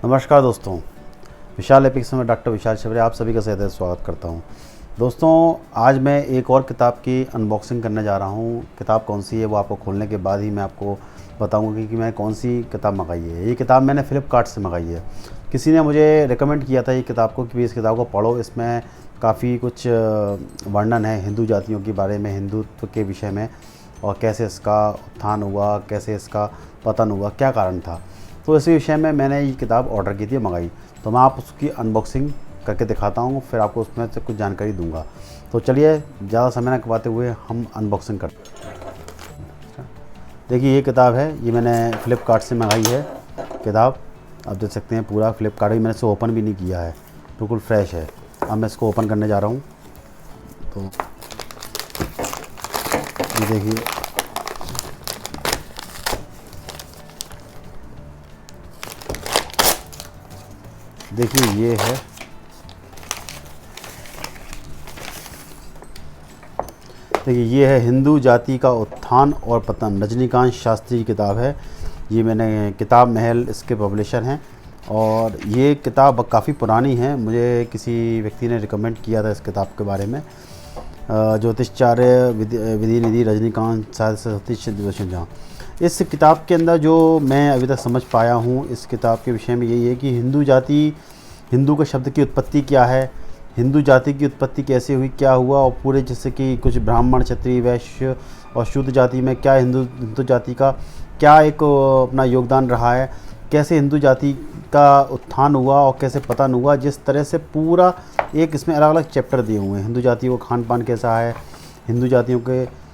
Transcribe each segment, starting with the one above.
नमस्कार दोस्तों, विशाल एपिक्स में डॉक्टर विशाल शिवरे आप सभी का सहर्ष स्वागत करता हूं। दोस्तों, आज मैं एक और किताब की अनबॉक्सिंग करने जा रहा हूं। किताब कौन सी है वो आपको खोलने के बाद ही मैं आपको बताऊंगा कि मैं कौन सी किताब मंगाई है। ये किताब मैंने फ्लिपकार्ट से मंगाई है। किसी ने मुझे रिकमेंड किया था ये किताब को कि इस किताब को पढ़ो, इसमें काफ़ी कुछ वर्णन है हिंदू जातियों के बारे में, हिंदुत्व के विषय में, और कैसे इसका उत्थान हुआ, कैसे इसका पतन हुआ, क्या कारण था। तो इसी विषय में मैंने ये किताब ऑर्डर की थी, मंगाई। तो मैं आप उसकी अनबॉक्सिंग करके दिखाता हूँ, फिर आपको उसमें से कुछ जानकारी दूंगा। तो चलिए ज़्यादा समय न गवाते हुए हम अनबॉक्सिंग करते हैं। देखिए ये किताब है, ये मैंने फ़्लिपकार्ट से मंगाई है किताब। आप देख सकते हैं पूरा फ़्लिपकार्ट ही, मैंने इसे ओपन भी नहीं किया है, बिल्कुल फ्रेश है। अब मैं इसको ओपन करने जा रहा हूँ। तो ये देखिए, ये है। देखिए ये है हिंदू जाति का उत्थान और पतन, रजनीकांत शास्त्री की किताब है। ये मैंने किताब महल इसके पब्लिशर हैं, और ये किताब काफ़ी पुरानी है। मुझे किसी व्यक्ति ने रिकमेंड किया था इस किताब के बारे में। ज्योतिषाचार्य विधि निधि रजनीकांत सरस्वती झा। इस किताब के अंदर जो मैं अभी तक समझ पाया हूँ इस किताब के विषय में यही है कि हिंदू जाति, हिंदू के शब्द की उत्पत्ति क्या है, हिंदू जाति की उत्पत्ति कैसे हुई, क्या हुआ, और पूरे जैसे कि कुछ ब्राह्मण, क्षत्रिय, वैश्य और शूद्र जाति में क्या हिंदू जाति का क्या एक अपना योगदान रहा है, कैसे हिंदू जाति का उत्थान हुआ और कैसे पतन हुआ। जिस तरह से पूरा एक इसमें अलग अलग चैप्टर दिए हुए हैं। हिंदू जातियों का खान पान कैसा है, हिंदू जातियों के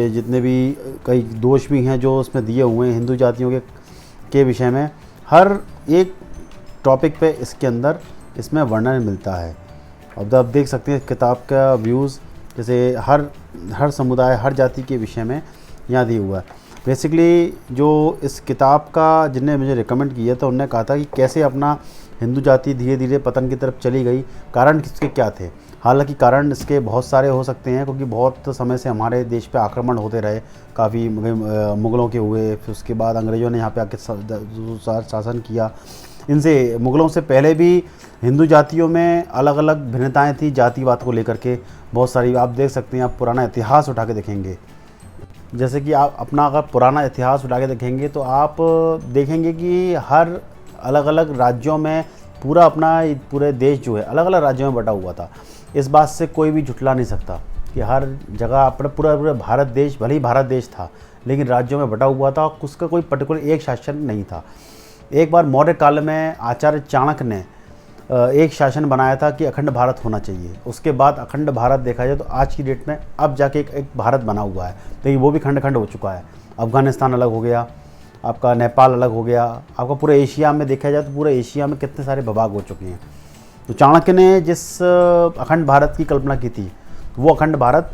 जितने भी कई दोष भी हैं जो उसमें दिए हुए हैं हिंदू जातियों के विषय में, हर एक टॉपिक पे इसके अंदर इसमें वर्णन मिलता है। अब आप देख सकते हैं किताब का व्यूज़, जैसे हर समुदाय, हर जाति के विषय में यहाँ दिया हुआ है। बेसिकली जो इस किताब का जिन्हें मुझे रिकमेंड किया था उन्होंने कहा था कि कैसे अपना हिंदू जाति धीरे धीरे पतन की तरफ चली गई, कारण किसके क्या थे। हालांकि कारण इसके बहुत सारे हो सकते हैं, क्योंकि बहुत समय से हमारे देश पे आक्रमण होते रहे, काफ़ी मुग़लों के हुए, फिर उसके बाद अंग्रेज़ों ने यहाँ पे आके शासन किया। इनसे मुग़लों से पहले भी हिंदू जातियों में अलग अलग भिन्नताएं थी जातिवाद को लेकर के, बहुत सारी। आप देख सकते हैं, आप पुराना इतिहास उठा के देखेंगे, जैसे कि आप अपना अगर पुराना इतिहास उठा के देखेंगे तो आप देखेंगे कि हर अलग अलग राज्यों में पूरे देश जो है अलग अलग राज्यों में बटा हुआ था। इस बात से कोई भी झुठला नहीं सकता कि हर जगह अपना पूरा भारत देश, भले ही भारत देश था लेकिन राज्यों में बटा हुआ था, उसका कोई पर्टिकुलर एक शासन नहीं था। एक बार मौर्य काल में आचार्य चाणक्य ने एक शासन बनाया था कि अखंड भारत होना चाहिए। उसके बाद अखंड भारत देखा जाए तो आज की डेट में अब जाके एक भारत बना हुआ है, लेकिन वो भी खंड खंड हो चुका है। अफ़गानिस्तान अलग हो गया, आपका नेपाल अलग हो गया, आपका पूरे एशिया में देखा जाए तो पूरे एशिया में कितने सारे विभाग हो चुके हैं। तो चाणक्य ने जिस अखंड भारत की कल्पना की थी, वो अखंड भारत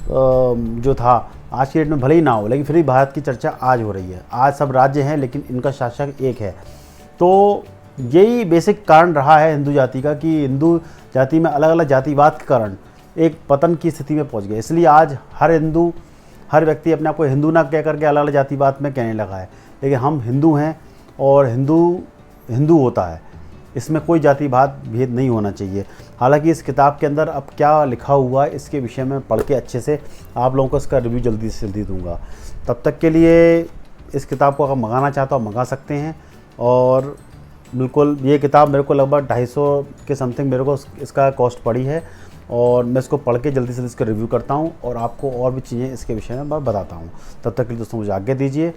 जो था आज की डेट में भले ही ना हो, लेकिन फिर भी भारत की चर्चा आज हो रही है। आज सब राज्य हैं लेकिन इनका शासक एक है। तो यही बेसिक कारण रहा है हिंदू जाति का, कि हिंदू जाति में अलग अलग जातिवाद के कारण एक पतन की स्थिति में पहुंच गए। इसलिए आज हर व्यक्ति अपने आप को हिंदू ना कह करके अलग अलग जातिवाद में कहने लगा है। लेकिन हम हिंदू हैं और हिंदू होता है, इसमें कोई जातिवाद भेद नहीं होना चाहिए। हालांकि इस किताब के अंदर अब क्या लिखा हुआ है इसके विषय में पढ़ के अच्छे से आप लोगों को इसका रिव्यू जल्दी से जल्दी दूंगा। तब तक के लिए इस किताब को अगर मंगाना चाहता हो मंगा सकते हैं। और बिल्कुल ये किताब मेरे को लगभग 250 के समथिंग मेरे को इसका कॉस्ट पड़ी है, और मैं इसको पढ़ के जल्दी से इसका रिव्यू करता हूँ और आपको और भी चीज़ें इसके विषय में मैं बताता हूँ। तब तक के लिए दोस्तों मुझे आज्ञा दीजिए।